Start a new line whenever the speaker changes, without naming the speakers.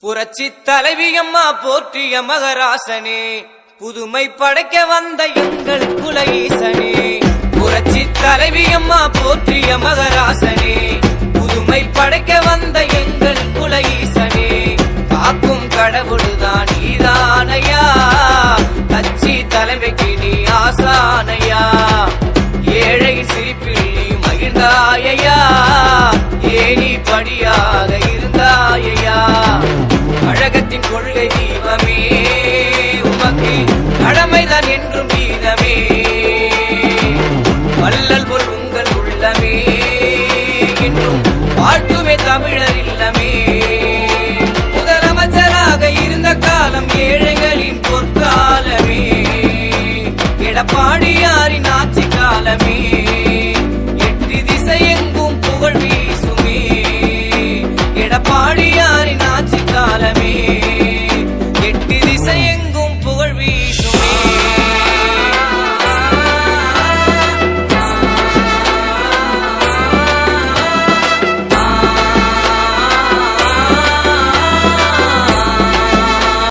புரட்சி தலைவியம்மா போற்றிய மகராசனே, புதுமை படைக்க வந்த எங்கள் குல ஈசனே. புரட்சி தலைவியம்மா போற்றிய மகராசனே, புதுமை படைக்க வந்த எங்கள் குல ஈசனே. காக்கும் கடவுளுதான் நீதானையா, கட்சி தலைமைக்கு நீ ஆசானையா. ஏழை சிரிப்பில் நீ மகிழ்ந்தாயா, ஏனி படியாக இருந்தாயா. கழகத்தின் கொள்கை